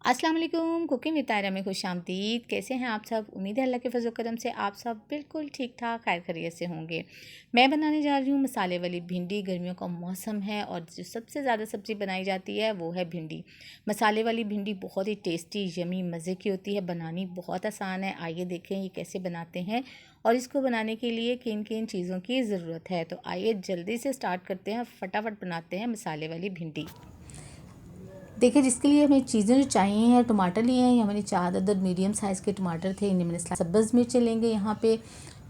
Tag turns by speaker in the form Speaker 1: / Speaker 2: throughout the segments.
Speaker 1: अस्सलाम वालेकुम। Cooking with तायरा में खुशामदीद। कैसे हैं आप सब? उम्मीद है अल्लाह के फजल करम से आप सब बिल्कुल ठीक ठाक खैर खैरियत से होंगे। मैं बनाने जा रही हूँ मसाले वाली भिंडी। गर्मियों का मौसम है और जो सबसे ज़्यादा सब्ज़ी बनाई जाती है वो है भिंडी। मसाले वाली भिंडी बहुत ही टेस्टी यमी मज़े की होती है, बनानी बहुत आसान है। आइए देखें ये कैसे बनाते हैं और इसको बनाने के लिए किन किन चीज़ों की ज़रूरत है। तो आइए जल्दी से स्टार्ट करते हैं, फटाफट बनाते हैं मसाले वाली भिंडी। देखिए, जिसके लिए हमें चीज़ें जो चाहिए हैं, टमाटर लिए हैं, ये मैंने 4 अदद मीडियम साइज़ के टमाटर थे, इन्हें मैंने सब्ज़ मिर्चें लेंगे यहाँ पे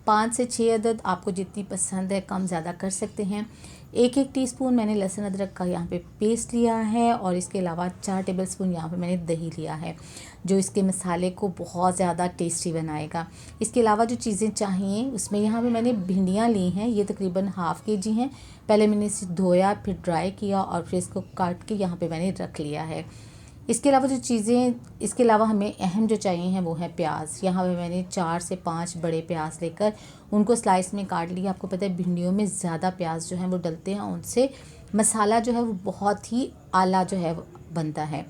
Speaker 1: 5 से 6 अदद, आपको जितनी पसंद है कम ज़्यादा कर सकते हैं। 1-1 टीस्पून मैंने लहसुन अदरक का यहाँ पे पेस्ट लिया है और इसके अलावा 4 टेबलस्पून यहाँ पे मैंने दही लिया है, जो इसके मसाले को बहुत ज़्यादा टेस्टी बनाएगा। इसके अलावा जो चीज़ें चाहिए उसमें यहाँ पे मैंने भिंडियाँ ली हैं, ये तकरीबन हाफ़ केजी हैं। पहले मैंने इसे धोया, फिर ड्राई किया और फिर इसको काट के यहाँ पे मैंने रख लिया है। इसके अलावा जो चीज़ें इसके अलावा हमें अहम जो चाहिए हैं वो है प्याज। यहाँ पे मैंने 4 से 5 बड़े प्याज लेकर उनको स्लाइस में काट लिया। आपको पता है भिंडियों में ज़्यादा प्याज जो है वो डलते हैं, उनसे मसाला जो है वो बहुत ही आला जो है बनता है।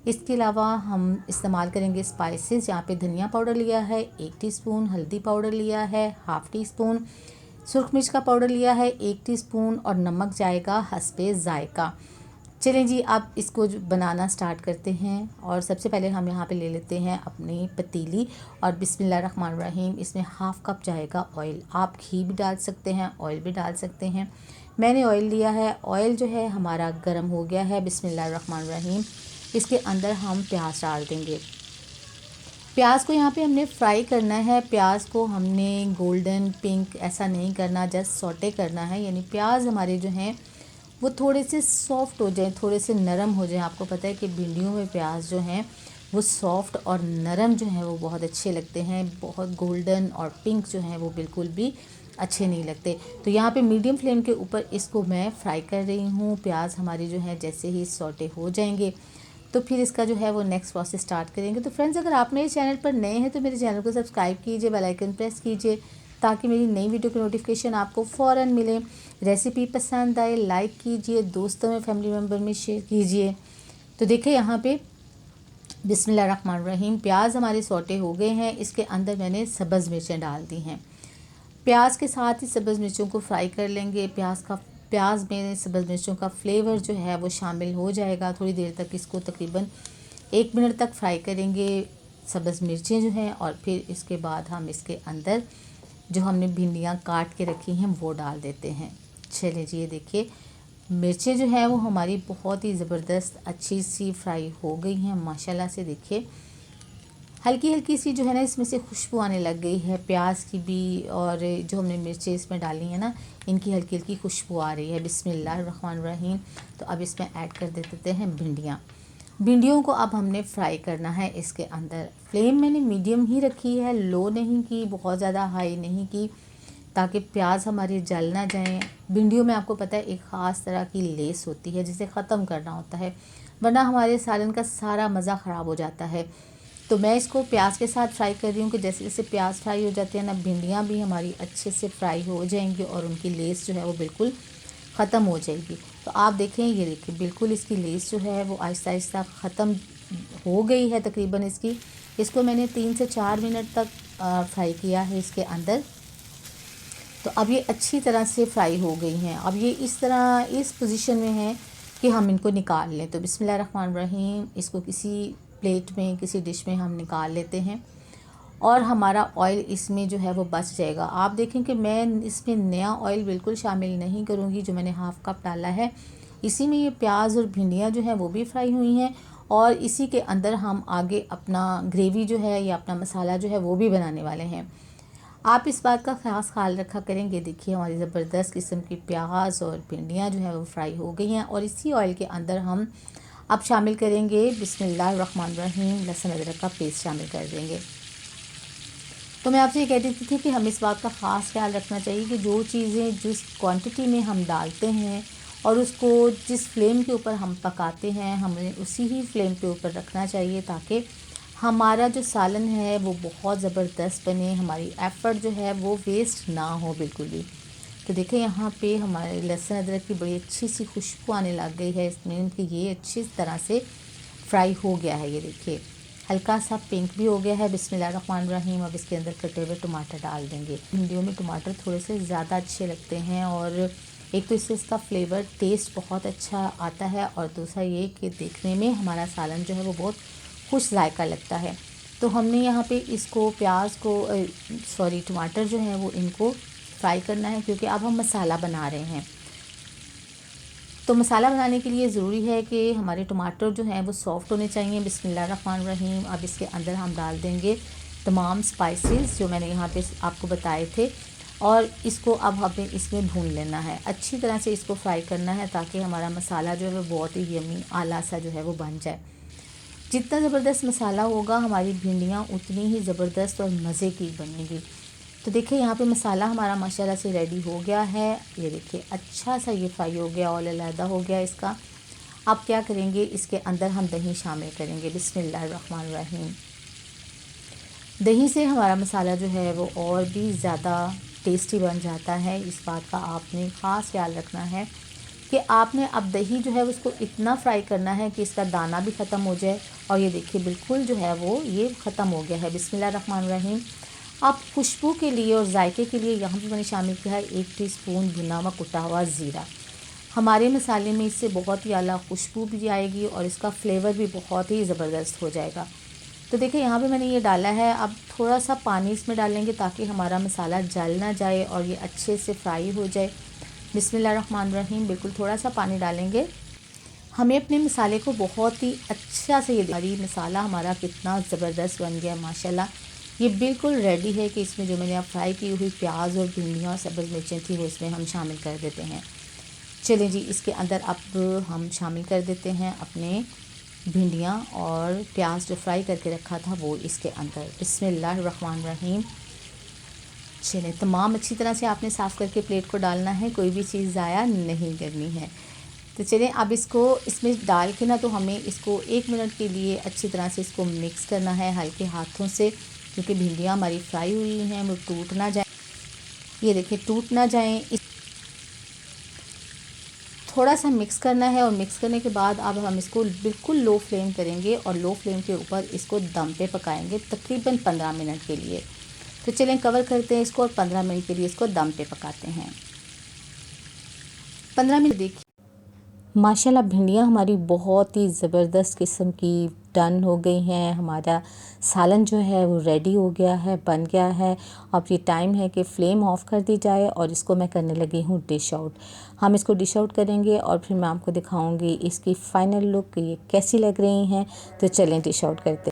Speaker 1: इसके अलावा हम इस्तेमाल करेंगे स्पाइसेस। यहाँ पे धनिया पाउडर लिया है 1 टीस्पून, हल्दी पाउडर लिया है हाफ़ टी स्पून, सुरख मिर्च का पाउडर लिया है 1 टीस्पून और नमक जाएगा हस्बे ज़ायका। चलें जी, आप इसको बनाना स्टार्ट करते हैं। और सबसे पहले हम यहाँ पे ले लेते हैं अपनी पतीली और बिस्मिल्लाहिर्रहमानिर्रहीम इसमें हाफ़ कप जाएगा ऑयल। आप घी भी डाल सकते हैं, ऑयल भी डाल सकते हैं। मैंने ऑयल लिया है। ऑयल जो है हमारा गर्म हो गया है। बिस्मिल्लाहिर्रहमानिर्रहीम इसके अंदर हम प्याज डाल देंगे। प्याज को यहाँ पे हमने फ्राई करना है। प्याज को हमने गोल्डन पिंक ऐसा नहीं करना, जस्ट सौटे करना है। यानी प्याज हमारे जो हैं वो थोड़े से सॉफ्ट हो जाएं, थोड़े से नरम हो जाएं। आपको पता है कि भिंडियों में प्याज जो हैं वो सॉफ्ट और नरम जो हैं वो बहुत अच्छे लगते हैं। बहुत गोल्डन और पिंक जो हैं वो बिल्कुल भी अच्छे नहीं लगते। तो यहाँ पे मीडियम फ्लेम के ऊपर इसको मैं फ्राई कर रही हूँ। प्याज हमारी जो है जैसे ही सौटे हो जाएंगे तो फिर इसका जो है वो नेक्स्ट प्रोसेस स्टार्ट करेंगे। तो फ्रेंड्स, अगर आप मेरे चैनल पर नए हैं तो मेरे चैनल को सब्सक्राइब कीजिए, बेल आइकन प्रेस कीजिए ताकि मेरी नई वीडियो की नोटिफिकेशन आपको फ़ौरन मिले। रेसिपी पसंद आए लाइक कीजिए, दोस्तों में फैमिली मेम्बर में शेयर कीजिए। तो देखिए यहाँ पे बिस्मिल्लाहिर्रहमानिर्रहीम प्याज हमारे सौटे हो गए हैं। इसके अंदर मैंने सब्ज़ मिर्चें डाल दी हैं। प्याज के साथ ही सब्ज़ मिर्चों को फ्राई कर लेंगे। प्याज में सब्ज़ मिर्चों का फ्लेवर जो है वो शामिल हो जाएगा। थोड़ी देर तक इसको तकरीबन 1 मिनट तक फ्राई करेंगे सब्ज़ मिर्चें जो हैं, और फिर इसके बाद हम इसके अंदर जो हमने भिंडियाँ काट के रखी हैं वो डाल देते हैं। चलिए जी, ये देखिए मिर्चें जो है वो हमारी बहुत ही ज़बरदस्त अच्छी सी फ्राई हो गई हैं माशाल्लाह से। देखिए हल्की हल्की सी जो है ना इसमें से खुशबू आने लग गई है प्याज की भी, और जो हमने मिर्चें इसमें डाली हैं ना इनकी हल्की हल्की खुशबू आ रही है। बिस्मिल्लाहिर्रहमानिर्रहीम। तो अब इसमें ऐड कर देते हैं भिंडियाँ। भिंडियों को अब हमने फ्राई करना है इसके अंदर। फ्लेम मैंने मीडियम ही रखी है, लो नहीं की, बहुत ज़्यादा हाई नहीं की, ताकि प्याज हमारी जल ना जाएँ। भिंडियों में आपको पता है एक ख़ास तरह की लेस होती है जिसे ख़त्म करना होता है, वरना हमारे सालन का सारा मज़ा ख़राब हो जाता है। तो मैं इसको प्याज के साथ फ्राई कर रही हूँ कि जैसे जैसे प्याज फ्राई हो जाते हैं ना, भिंडियाँ भी हमारी अच्छे से फ्राई हो जाएंगी और उनकी लेस जो है वो बिल्कुल ख़त्म हो जाएगी। तो आप देखें, ये देखिए बिल्कुल इसकी लेस जो है वो आहिस्ता आहिस्ता ख़त्म हो गई है तकरीबन इसको मैंने 3 से 4 मिनट तक फ्राई किया है इसके अंदर। तो अब ये अच्छी तरह से फ्राई हो गई हैं। अब ये इस तरह इस पोजीशन में है कि हम इनको निकाल लें। तो बिस्मिल्लाहिर्रहमानिर्रहीम इसको किसी प्लेट में, किसी डिश में हम निकाल लेते हैं और हमारा ऑयल इसमें जो है वो बच जाएगा। आप देखें कि मैं इसमें नया ऑयल बिल्कुल शामिल नहीं करूँगी। जो मैंने हाफ़ कप डाला है इसी में ये प्याज और भिंडियाँ जो हैं वो भी फ्राई हुई हैं, और इसी के अंदर हम आगे अपना ग्रेवी जो है या अपना मसाला जो है वो भी बनाने वाले हैं। आप इस बात का ख़ास ख्याल रखा करेंगे। देखिए हमारी ज़बरदस्त किस्म की प्याज और भिंडियाँ जो है वो फ्राई हो गई हैं, और इसी ऑयल के अंदर हम अब शामिल करेंगे बिस्मिल्लाहिर्रहमानिर्रहीम लहसुन अदरक का पेस्ट शामिल कर देंगे। तो मैं आपसे ये कहती थी कि हम इस बात का ख़ास ख्याल रखना चाहिए कि जो चीज़ें जिस क्वांटिटी में हम डालते हैं और उसको जिस फ्लेम के ऊपर हम पकाते हैं हमें उसी ही फ्लेम के ऊपर रखना चाहिए, ताकि हमारा जो सालन है वो बहुत ज़बरदस्त बने, हमारी एफ़र्ट जो है वो वेस्ट ना हो बिल्कुल भी। तो देखें यहाँ पे हमारे लहसुन अदरक की बड़ी अच्छी सी खुशबू आने लग गई है इसमें कि ये अच्छी तरह से फ्राई हो गया है। ये देखिए हल्का सा पिंक भी हो गया है। बिस्मिल्लाहिर्रहमानिर्रहीम। अब इसके अंदर कटे हुए टमाटर डाल देंगे। भिंडियों में टमाटर थोड़े से ज़्यादा अच्छे लगते हैं और एक तो इससे इसका फ्लेवर टेस्ट बहुत अच्छा आता है और दूसरा ये कि देखने में हमारा सालन जो है वो बहुत खुश जायका लगता है। तो हमने यहाँ पे इसको प्याज को टमाटर जो है वो इनको फ्राई करना है क्योंकि अब हम मसाला बना रहे हैं। तो मसाला बनाने के लिए ज़रूरी है कि हमारे टमाटर जो हैं वो सॉफ़्ट होने चाहिए। बिस्मिल्लाहिर्रहमानिर्रहीम। अब इसके अंदर हम डाल देंगे तमाम स्पाइसेस जो मैंने यहाँ पे आपको बताए थे और इसको अब हमें इसमें भून लेना है। अच्छी तरह से इसको फ्राई करना है ताकि हमारा मसाला जो है वो बहुत ही यमी आला सा जो है वो बन जाए। जितना ज़बरदस्त मसाला होगा हमारी भिंडियाँ उतनी ही ज़बरदस्त और मज़े की बनेगी। तो देखिए यहाँ पे मसाला हमारा माशाल्लाह से रेडी हो गया है। ये देखिए अच्छा सा ये फ्राई हो गया और अलहदा हो गया इसका। अब क्या करेंगे, इसके अंदर हम दही शामिल करेंगे। बिस्मिल्लाहिर्रहमानिर्रहीम। दही से हमारा मसाला जो है वो और भी ज़्यादा टेस्टी बन जाता है। इस बात का आपने ख़ास ख्याल रखना है कि आपने अब दही जो है उसको इतना फ्राई करना है कि इसका दाना भी ख़त्म हो जाए। और ये देखिए बिल्कुल जो है वो ये ख़त्म हो गया है। बिस्मिल्लाहिर्रहमानिर्रहीम। अब खुशबू के लिए और जायके के लिए यहाँ पे मैंने शामिल किया है 1 टीस्पून भुना हुआ कुटा हुआ ज़ीरा। हमारे मसाले में इससे बहुत ही आला खुशबू भी आएगी और इसका फ्लेवर भी बहुत ही ज़बरदस्त हो जाएगा। तो देखिए यहाँ पे मैंने ये डाला है। अब थोड़ा सा पानी इसमें डालेंगे ताकि हमारा मसाला जल ना जाए और ये अच्छे से फ्राई हो जाए। बिस्मिल्लाहिर्रहमानिर्रहीम। बिल्कुल थोड़ा सा पानी डालेंगे। हमें अपने मसाले को बहुत ही अच्छा से ये मसाला हमारा कितना ज़बरदस्त बन गया माशाल्लाह। ये बिल्कुल रेडी है कि इसमें जो मैंने अब फ्राई की हुई प्याज और भिंडियाँ और सब्ज़ मिर्चें थी वो इसमें हम शामिल कर देते हैं। चलें जी, इसके अंदर अब हम शामिल कर देते हैं अपने भिंडियाँ और प्याज जो फ्राई करके रखा था वो इसके अंदर। बिस्मिल्लाहिर्रहमानिर्रहीम। चलें, तमाम अच्छी तरह से आपने साफ़ करके प्लेट को डालना है, कोई भी चीज़ ज़ाया नहीं करनी है। तो चलें अब इसको इसमें डाल के ना तो हमें इसको 1 मिनट के लिए अच्छी तरह से इसको मिक्स करना है हल्के हाथों से क्योंकि भिंडियाँ हमारी फ्राई हुई हैं वो टूट ना जाए। ये देखिए टूट ना जाएं। इस थोड़ा सा मिक्स करना है और मिक्स करने के बाद अब हम इसको बिल्कुल लो फ्लेम करेंगे और लो फ्लेम के ऊपर इसको दम पे पकाएंगे तकरीबन 15 मिनट के लिए। तो चलें कवर करते हैं इसको और 15 मिनट के लिए इसको दम पे पकाते हैं। 15 मिनट देखिए माशाल्लाह भिंडियाँ हमारी बहुत ही ज़बरदस्त किस्म की डन हो गई हैं। हमारा सालन जो है वो रेडी हो गया है, बन गया है। अब ये टाइम है कि फ़्लेम ऑफ़ कर दी जाए और इसको मैं करने लगी हूँ डिश आउट। हम इसको डिश आउट करेंगे और फिर मैं आपको दिखाऊंगी इसकी फ़ाइनल लुक ये कैसी लग रही हैं। तो चलें डिश आउट करते।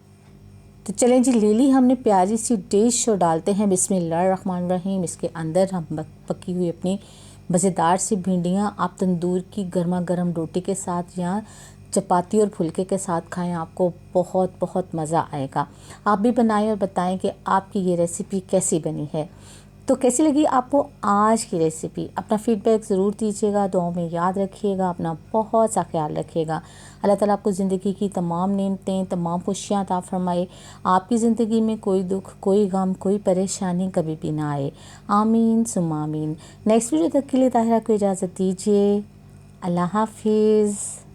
Speaker 1: तो चलें जी, ले ली हमने प्यारी सी डिश और डालते हैं बिस्मिल्लाहिर्रहमानिर्रहीम। इसके अंदर हम पकी हुई अपनी मज़ेदार सी भिंडियाँ आप तंदूर की गर्मा गर्म रोटी के साथ या चपाती और फुलके के साथ खाएं, आपको बहुत बहुत मज़ा आएगा। आप भी बनाएं और बताएं कि आपकी ये रेसिपी कैसी बनी है। तो कैसी लगी आपको आज की रेसिपी। अपना फ़ीडबैक ज़रूर दीजिएगा, दुआओं में याद रखिएगा, अपना बहुत सा ख्याल रखिएगा। अल्लाह ताला आपको ज़िंदगी की तमाम नेमतें, तमाम खुशियाँ अता फ़रमाए। आपकी ज़िंदगी में कोई दुख, कोई गम, कोई परेशानी कभी भी ना आए। आमीन सुम्मा आमीन। नेक्स्ट वीडियो तक के लिए ताहिरा को इजाज़त दीजिए। अल्लाह हाफिज़।